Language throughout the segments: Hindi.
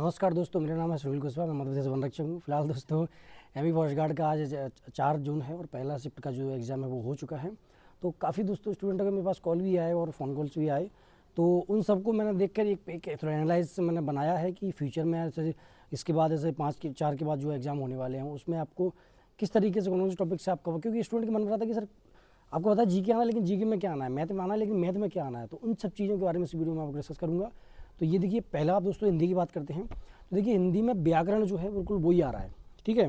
नमस्कार दोस्तों, मेरा नाम है सुनील कुशवाहा। मैं मध्य प्रदेश वन रक्षक हूँ। फिलहाल दोस्तों एमई फॉरेस्ट गार्ड का आज 4 जून है और पहला शिफ्ट का जो एग्ज़ाम है वो हो चुका है। तो काफ़ी दोस्तों स्टूडेंटों के मेरे पास कॉल भी आए और फ़ोन कॉल्स भी आए। तो उन सबको मैंने देखकर एक थोड़ा एनालाइज मैंने बनाया है कि फ्यूचर में ऐसे इसके बाद ऐसे 4 के बाद जो एग्ज़ाम होने वाले हैं उसमें आपको किस तरीके से कौन से टॉपिक से आपका, क्योंकि स्टूडेंट के मन में रहा था कि सर आपको पता है जी के आना है, लेकिन जी के में क्या आना है, मैथ में आना है लेकिन मैथ में क्या आना है। तो उन सब चीज़ों के बारे में इस वीडियो में आपको डिस्कस करूँगा। तो ये देखिए, पहला आप दोस्तों हिंदी की बात करते हैं। तो देखिए हिंदी में व्याकरण जो है बिल्कुल वही आ रहा है, ठीक है।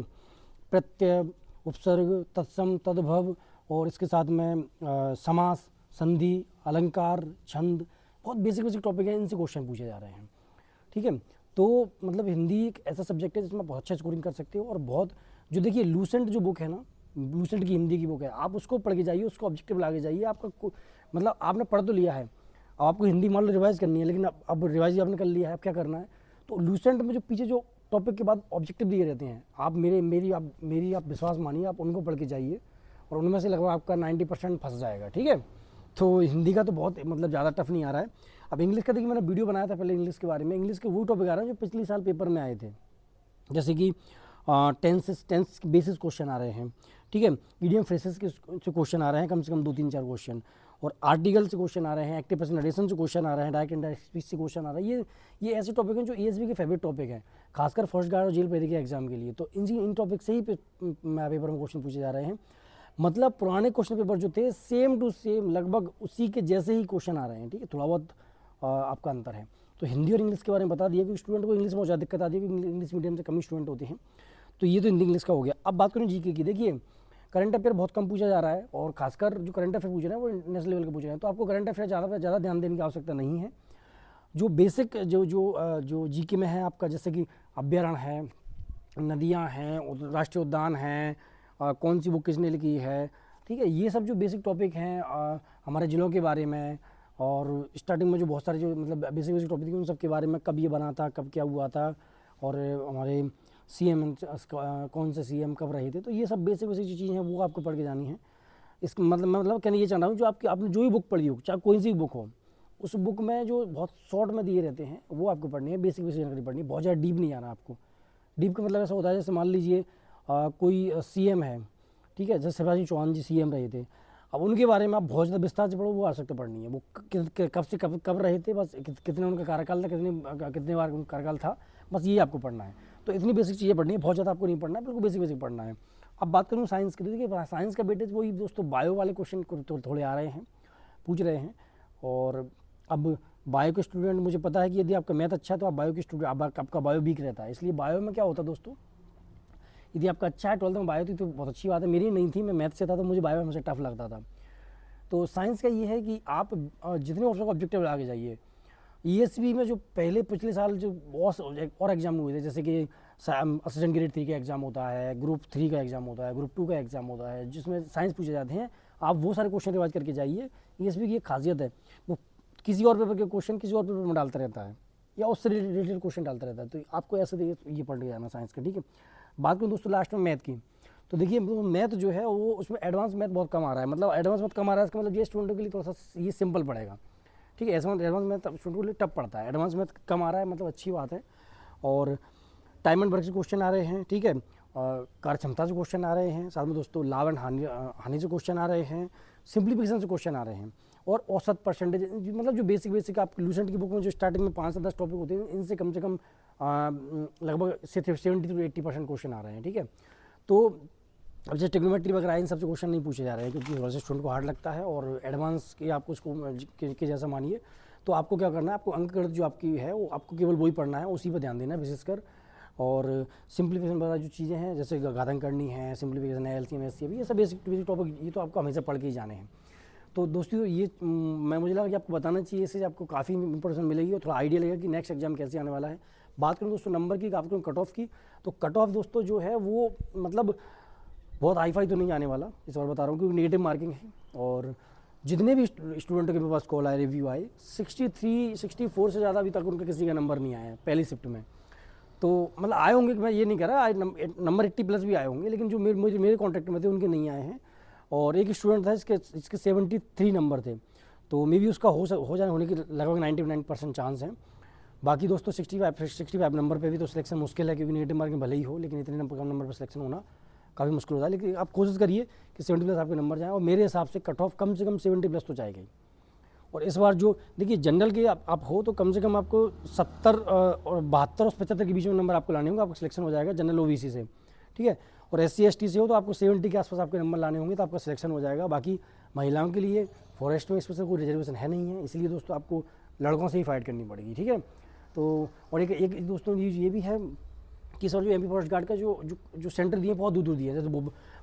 प्रत्यय, उपसर्ग, तत्सम, तद्भव और इसके साथ में समास, संधि, अलंकार, छंद, बहुत बेसिक बेसिक टॉपिक है, इनसे क्वेश्चन पूछे जा रहे हैं, ठीक है। तो मतलब हिंदी एक ऐसा सब्जेक्ट है जिसमें आप बहुत अच्छा स्कोरिंग कर सकते हो। और बहुत जो देखिए लूसेंट जो बुक है ना, लूसेंट की हिंदी की बुक है, आप उसको पढ़ के जाइए, उसको ऑब्जेक्टिव ला के जाइए। आपका मतलब आपने पढ़ तो लिया है, अब आपको हिंदी मान लो रिवाइज करनी है, लेकिन अब रिवाइज आपने कर लिया है, अब क्या करना है। तो लूसेंट में जो पीछे जो टॉपिक के बाद ऑब्जेक्टिव दिए रहते हैं, आप मेरी आप विश्वास मानिए, आप उनको पढ़ के जाइए और उनमें से लगभग आपका 90% फंस जाएगा, ठीक है। तो हिंदी का तो बहुत मतलब ज़्यादा टफ नहीं आ रहा है। अब इंग्लिश का देखिए, मैंने वीडियो बनाया था पहले इंग्लिश के बारे में। इंग्लिश के वो टॉपिक आ रहे हैं जो पिछले साल पेपर में आए थे, जैसे कि टेंस बेसिस क्वेश्चन आ रहे हैं, ठीक है। इडियम फ्रेसेस के क्वेश्चन आ रहे हैं, कम से कम 2-3-4 क्वेश्चन। और आर्टिकल से क्वेश्चन आ रहे हैं, एक्टिव पर्सन नरेशन से क्वेश्चन आ रहे हैं, डायरेक्ट इनडायरेक्ट स्पीच से क्वेश्चन आ रहा है। ये ऐसे टॉपिक हैं जो ईएसबी के फेवरेट टॉपिक हैं, खासकर फर्स्ट गार्ड और जेल पैदी के एग्जाम के लिए। तो इन टॉपिक से ही पेपर में क्वेश्चन पूछे जा रहे हैं। मतलब पुराने क्वेश्चन पेपर जो थे सेम टू सेम लगभग उसी के जैसे ही क्वेश्चन आ रहे हैं, ठीक है। थोड़ा बहुत आपका अंतर है। तो हिंदी और इंग्लिश के बारे में बता दिया कि स्टूडेंट को इंग्लिश में ज़्यादा दिक्कत आती है, क्योंकि इंग्लिश मीडियम से कम स्टूडेंट होते हैं। तो ये तो हिंदी इंग्लिश का हो गया। अब बात करूँ जीके की। देखिए करंट अफेयर बहुत कम पूछा जा रहा है, और खासकर जो करंट अफेयर पूछ रहे हैं वो नेशनल लेवल के पूछ रहे हैं। तो आपको करंट अफेयर ज़्यादा ध्यान देने की आवश्यकता नहीं है। जो बेसिक जो जीके में है आपका, जैसे कि अभ्यारण्य है, नदियाँ हैं, राष्ट्रीय उद्यान हैं, कौन सी बुक किसने लिखी है, ठीक है। ये सब जो बेसिक टॉपिक हैं हमारे ज़िलों के बारे में, और स्टार्टिंग में जो बहुत सारे जो मतलब बेसिक टॉपिक थे उन सब के बारे में, कब ये बना था, कब क्या हुआ था, और हमारे सीएम कौन से सीएम कब रहे थे। तो ये सब बेसिक जो चीज़ें हैं वो आपको पढ़ के जानी है। इसका मतलब कहना ये चाह रहा हूँ, जो आपने जो भी बुक पढ़ी हो, चाहे कोई सी बुक हो, उस बुक में जो बहुत शॉर्ट में दिए रहते हैं वो आपको पढ़नी है। बेसिक जानकारी पढ़नी है, बहुत ज़्यादा डीप नहीं जाना आपको। डीप का मतलब ऐसा होता है, जैसे मान लीजिए कोई सीएम है, ठीक है, जैसे शिवराज सिंह चौहान जी सीएम रहे थे। अब उनके बारे में आप बहुत ज़्यादा विस्तार से पढ़ो, वो आवश्यकता पढ़नी है। वो कब से कब रहे थे, बस कितने उनका कार्यकाल था, कितने बार उनका कार्यकाल था, बस ये आपको पढ़ना है। तो इतनी बेसिक चीज़ें पढ़नी है, बहुत ज़्यादा आपको नहीं पढ़ना है, बिल्कुल बेसिक पढ़ना है। अब बात करूँ साइंस की। देखिए साइंस का बेटे वही दोस्तों बायो वाले क्वेश्चन थोड़े आ रहे हैं, पूछ रहे हैं। और अब बायो के स्टूडेंट, मुझे पता है कि यदि आपका मैथ अच्छा है तो आप बायो के स्टूडेंट, आपका बायो वीक रहता है। इसलिए बायो में क्या होता है दोस्तों, यदि आपका अच्छा है 12th में बायो थी तो बहुत अच्छी बात है। मेरी नहीं थी, मैं मैथ से था, तो मुझे बायो हमेशा टफ लगता था। तो साइंस का ये है कि आप जितने ऑप्शन ऑब्जेक्टिव लगा के जाइए। ईएसबी में जो पिछले साल जो और एग्जाम हुए थे, जैसे कि असिस्टेंट ग्रेड 3 का एग्जाम होता है, ग्रुप 3 का एग्जाम होता है, ग्रुप 2 का एग्जाम होता है, जिसमें साइंस पूछे जाते हैं, आप वो सारे क्वेश्चन रिवाइज करके जाइए। ईएसबी की एक खासियत है, वो किसी और पेपर के क्वेश्चन किसी और पेपर में डालता रहता है, या उससे रिलेटेड क्वेश्चन डालता रहता है। तो आपको ऐसे ये पढ़ के जाना साइंस का, ठीक है। बात करूँ दोस्तों लास्ट में मैथ की। तो देखिए मैथ जो है वो, उसमें एडवांस मैथ बहुत कम आ रहा है। मतलब एडवांस मैथ कम आ रहा है, इसका मतलब ये स्टूडेंटों के लिए थोड़ा सा ये सिंपल पड़ेगा, ठीक है। एडवांस मैथ स्टूडेंट के लिए टफ पड़ता है, एडवांस मैथ कम आ रहा है, मतलब अच्छी बात है। और टाइम एंड वर्क से क्वेश्चन आ रहे हैं, ठीक है। कार्य क्षमता से क्वेश्चन आ रहे हैं, साथ में दोस्तों लाभ एंड हानि से क्वेश्चन आ रहे हैं, सिंप्लीफिकेशन से क्वेश्चन आ रहे हैं, और औसत परसेंटेज, मतलब जो बेसिक आप लूसेंट की बुक में जो स्टार्टिंग में 5 से 10 टॉपिक होते हैं, इनसे कम से कम लगभग 70 to 80% क्वेश्चन आ रहे हैं, ठीक है। तो अब जैसे टेक्नोमेट्री वगैरह इन सबसे क्वेश्चन नहीं पूछे जा रहे हैं, क्योंकि थोड़ा सा स्टूडेंट को हार्ड लगता है, और एडवांस के आपको उसको के जैसा मानिए। तो आपको क्या करना है, आपको अंकगणित जो आपकी है वो आपको केवल वही पढ़ना है, उसी पर ध्यान देना है विशेषकर। और सिंप्लीफिकेशन वगैरह जो चीज़ें हैं, जैसे घातांक करनी है, सिंप्लीफिकेशन है, एलसीएम एचसीएफ, ये सब बेसिक टॉपिक, ये तो आपको हमेशा पढ़ के ही जाने हैं। तो दोस्तों ये मुझे लगा कि आपको बताना चाहिए, इससे आपको काफ़ी इंपॉर्टेंस मिलेगी और थोड़ा आइडिया लगेगा कि नेक्स्ट एग्जाम कैसे आने वाला है। बात करूँ दोस्तों नंबर की, बात करूँ कट ऑफ की, तो कट ऑफ दोस्तों जो है वो मतलब बहुत हाई फाई तो नहीं आने वाला, इस बार बता रहा हूँ, क्योंकि नेगेटिव मार्किंग है। और जितने भी स्टूडेंटों के मेरे पास कॉल आए, रिव्यू आए, 63-64 से ज़्यादा अभी तक उनका किसी का नंबर नहीं आया है पहली शिफ्ट में। तो मतलब आए होंगे, मैं ये नहीं कह रहा, नंबर 80+ भी आए होंगे, लेकिन जो मेरे कॉन्टैक्ट में थे उनके नहीं आए हैं। और एक स्टूडेंट था इसके 73 नंबर थे, तो मे बी उसका होने के लगभग 99% चांस है। बाकी दोस्तों 65 नंबर पे भी तो सिलेक्शन मुश्किल है, क्योंकि नेगेटिव मार्किंग भले ही हो, लेकिन इतने कम नंबर पर सिलेक्शन होना काफ़ी मुश्किल होता है। लेकिन आप कोशिश करिए कि 70 प्लस आपके नंबर जाएँ, और मेरे हिसाब से कट ऑफ कम से कम 70 प्लस तो जाएगा ही। और इस बार जो देखिए जनरल के आप हो तो कम से कम आपको 70 और 72 और 75 के बीच में नंबर आपको लाने होंगे, आपका सिलेक्शन हो जाएगा जनरल ओबीसी से, ठीक है। और SC ST से हो तो आपको 70 के आसपास आपके नंबर लाने होंगे, तो आपका सिलेक्शन हो जाएगा। बाकी महिलाओं के लिए फॉरेस्ट में स्पेशल कोई रिजर्वेशन है नहीं है, इसलिए दोस्तों आपको लड़कों से ही फाइट करनी पड़ेगी, ठीक है। तो और एक दोस्तों ये भी है कि सर जो MP फॉरेस्ट गार्ड का जो सेंटर दिए बहुत दूर दिए, जैसे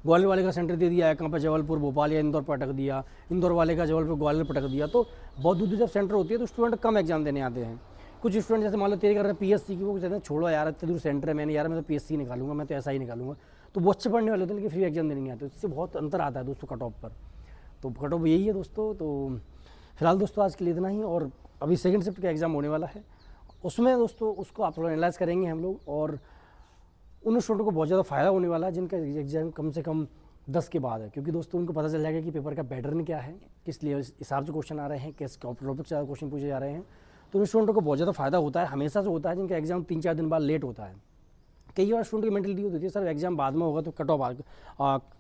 ग्वालियर वाले का सेंटर दे दिया है, कहाँ पर जबलपुर, भोपाल या इंदौर पर अटक दिया, इंदौर वाले का जबलपुर ग्वालियर पर अटक दिया। तो बहुत दूर जब सेंटर होती है तो स्टूडेंट कम एग्जाम देने आते हैं। कुछ स्टूडेंट जैसे मान लो तेरे कर रहे हैं PSC की, वो कहते हैं छोड़ो यार इतने दूर सेंटर है, मैंने यार मैं तो PSC निकालूंगा, मैं तो ऐसा ही निकालूंगा। तो वो अच्छे पढ़ने वाले होते हैं लेकिन फ्री एग्जाम देने नहीं आते, इससे बहुत अंतर आता है दोस्तों कट ऑफ पर। तो कट ऑफ यही है दोस्तों। तो फिलहाल दोस्तों आज के लिए इतना ही, और अभी सेकंड शिफ्ट का एग्ज़ाम होने वाला है, उसमें दोस्तों उसको आप थोड़ा एनालाइज करेंगे हम लोग, और उन स्टूडेंटों को बहुत ज़्यादा फ़ायदा होने वाला है जिनका एग्जाम कम से कम 10 के बाद है, क्योंकि दोस्तों उनको पता चल जाएगा कि पेपर का पैटर्न क्या है, किस लिए हिसाब से क्वेश्चन आ रहे हैं, किस टॉपिक से ज़्यादा क्वेश्चन पूछे जा रहे हैं। तो उन स्टूडेंटों को बहुत ज़्यादा फ़ायदा होता है, हमेशा से होता है जिनका एग्जाम 3-4 दिन बाद लेट होता है। कई बार स्टूडेंट की मेंटलिटी होती है सर एग्जाम बाद में होगा तो कट ऑफ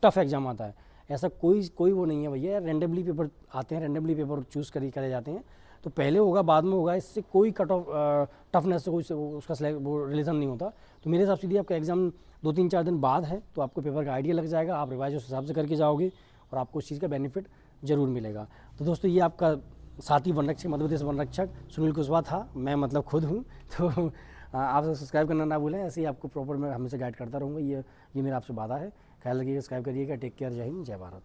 टफ एग्जाम आता है, ऐसा कोई वो नहीं है भैया। रैंडमली पेपर आते हैं, रैंडमली पेपर चूज़ करे जाते हैं, तो पहले होगा बाद में होगा, इससे कोई कट ऑफ टफनेस से कोई उसका वो रिलेशन नहीं होता। तो मेरे हिसाब से यदि आपका एग्जाम 2-3-4 दिन बाद है तो आपको पेपर का आइडिया लग जाएगा, आप रिवाइज उस हिसाब से करके जाओगे और आपको उस चीज़ का बेनिफिट ज़रूर मिलेगा। तो दोस्तों ये आपका साथी वन रक्षक, मध्य प्रदेश वन रक्षक सुनील कुशवाहा था, मैं मतलब खुद हूँ। तो आप सब्सक्राइब करना ना भूलें, ऐसे ही आपको प्रॉपर मैं हमेशा गाइड करता रहूँगा, ये मेरा आपसे वादा है। ख्याल रखिएगा, सब्सक्राइब करिएगा। टेक केयर, जय हिंद, जय भारत।